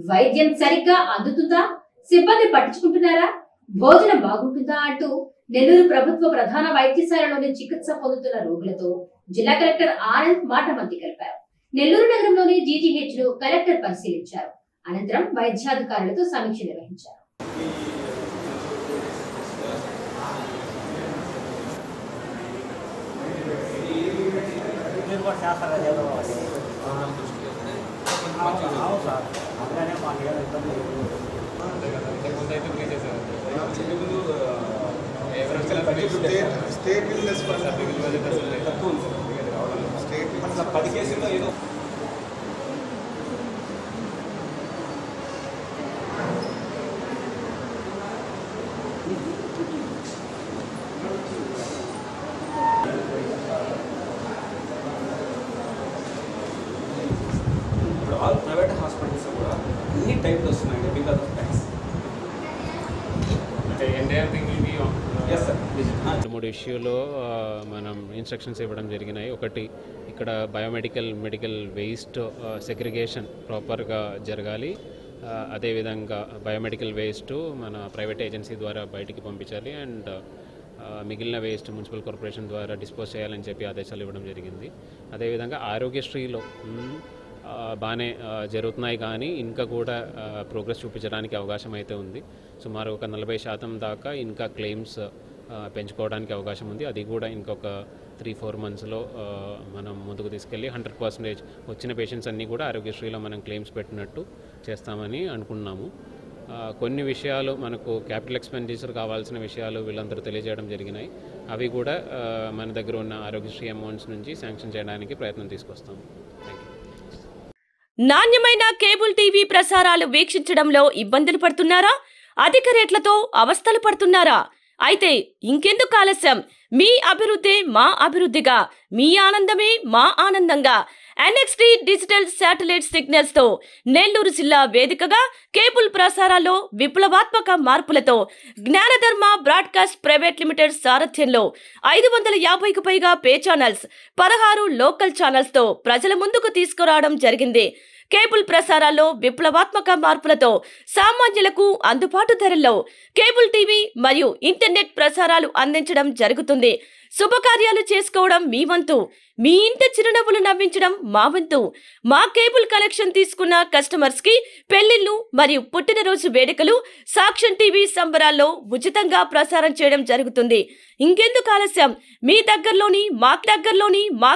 వైద్యం సరిగ్గా అందుతుందా? సిబ్బంది పట్టించుకుంటున్నారా? భోజనం బాగుంటుందా అంటూ నెల్లూరు ప్రభుత్వ ప్రధాన వైద్యశాలలోని చికిత్స పొందుతున్న రోగులతో జిల్లా కలెక్టర్ ఆనంద్ మాటమంతి కలిపారు. నెల్లూరు నగరంలోని జీజీహెచ్ ను కలెక్టర్ పరిశీలించారు. అనంతరం వైద్యాధికారులతో సమీక్ష నిర్వహించారు. all private hospitals కూడా అన్ని టైప్స్ వస్తున్నాయి బికాజ్ ఆఫ్ ట్యాక్స్. అంటే entire thing will be on. yes sir. మూడు ఇష్యూలో మనం ఇన్స్ట్రక్షన్స్ ఇవ్వడం జరిగినాయి. ఒకటి, ఇక్కడ మెడికల్ వేస్ట్ సెగ్రిగేషన్ ప్రాపర్గా జరగాలి. అదేవిధంగా బయోమెడికల్ వేస్ట్ మన ప్రైవేట్ ఏజెన్సీ ద్వారా బయటికి పంపించాలి అండ్ మిగిలిన వేస్ట్ మున్సిపల్ కార్పొరేషన్ ద్వారా డిస్పోజ్ చేయాలని చెప్పి ఆదేశాలు ఇవ్వడం జరిగింది. అదేవిధంగా ఆరోగ్యశ్రీలో బాగానే జరుగుతున్నాయి, కానీ ఇంకా కూడా ప్రోగ్రెస్ చూపించడానికి అవకాశం అయితే ఉంది. సుమారు ఒక 40% దాకా ఇంకా క్లెయిమ్స్ పెంచుకోవడానికి అవకాశం ఉంది. అది కూడా ఇంకొక 3-4 మంత్స్లో మనం ముందుకు తీసుకెళ్ళి 100% వచ్చిన పేషెంట్స్ అన్నీ కూడా ఆరోగ్యశ్రీలో మనం క్లెయిమ్స్ పెట్టినట్టు చేస్తామని అనుకున్నాము. కొన్ని విషయాలు మనకు క్యాపిటల్ ఎక్స్పెండిచర్ కావాల్సిన విషయాలు వీళ్ళందరూ తెలియజేయడం జరిగినాయి. అవి కూడా మన దగ్గర ఉన్న ఆరోగ్యశ్రీ అమౌంట్స్ నుంచి శాంక్షన్ చేయడానికి ప్రయత్నం తీసుకొస్తాము. Thank you. నాణ్యమైన కేబుల్ టీవీ ప్రసారాలు వీక్షించడంలో ఇబ్బందులు పడుతున్నారా? అధిక రేట్లతో అవస్థలు పడుతున్నారా? అయితే ఇంకెందుకు ఆలస్యం? మీ అభివృద్ధి మా అభివృద్ధిగా, మీ ఆనందమే మా ఆనందంగా NXT డిజిటల్ శాటిలైట్ సిగ్నల్స్ తో నెల్లూరు జిల్లా వేదికగా కేబుల్ ప్రసారాల్లో విప్లవాత్మక మార్పులతో జ్ఞానధర్మ బ్రాడ్కాస్ట్ ప్రైవేట్ లిమిటెడ్ సారథ్యంలో 550కు పైగా పే ఛానల్స్, 16 లోకల్ ఛానల్స్ తో ప్రజల ముందుకు తీసుకురావడం జరిగింది. కేబుల్ ప్రసారాల్లో విప్లవాత్మక మార్పులతో సామాన్యులకు అందుబాటు ధరల్లో కేబుల్ టీవీ మరియు ఇంటర్నెట్ ప్రసారాలు అందించడం జరుగుతుంది. శుభకార్యాలు చేసుకోవడం మీ వంతు, మీ ఇంటి చిరునవ్వులు నవ్వించడం మా వంతు. మా కేబుల్ కనెక్షన్ తీసుకున్న కస్టమర్స్ కి పెళ్లిళ్లు మరియు పుట్టినరోజు వేడుకలు సాక్ష్యం టీవీ సంబరాల్లో ఉచితంగా ప్రసారం చేయడం జరుగుతుంది. ఇంకెందుకు ఆలస్యం? మీ దగ్గరలోని మా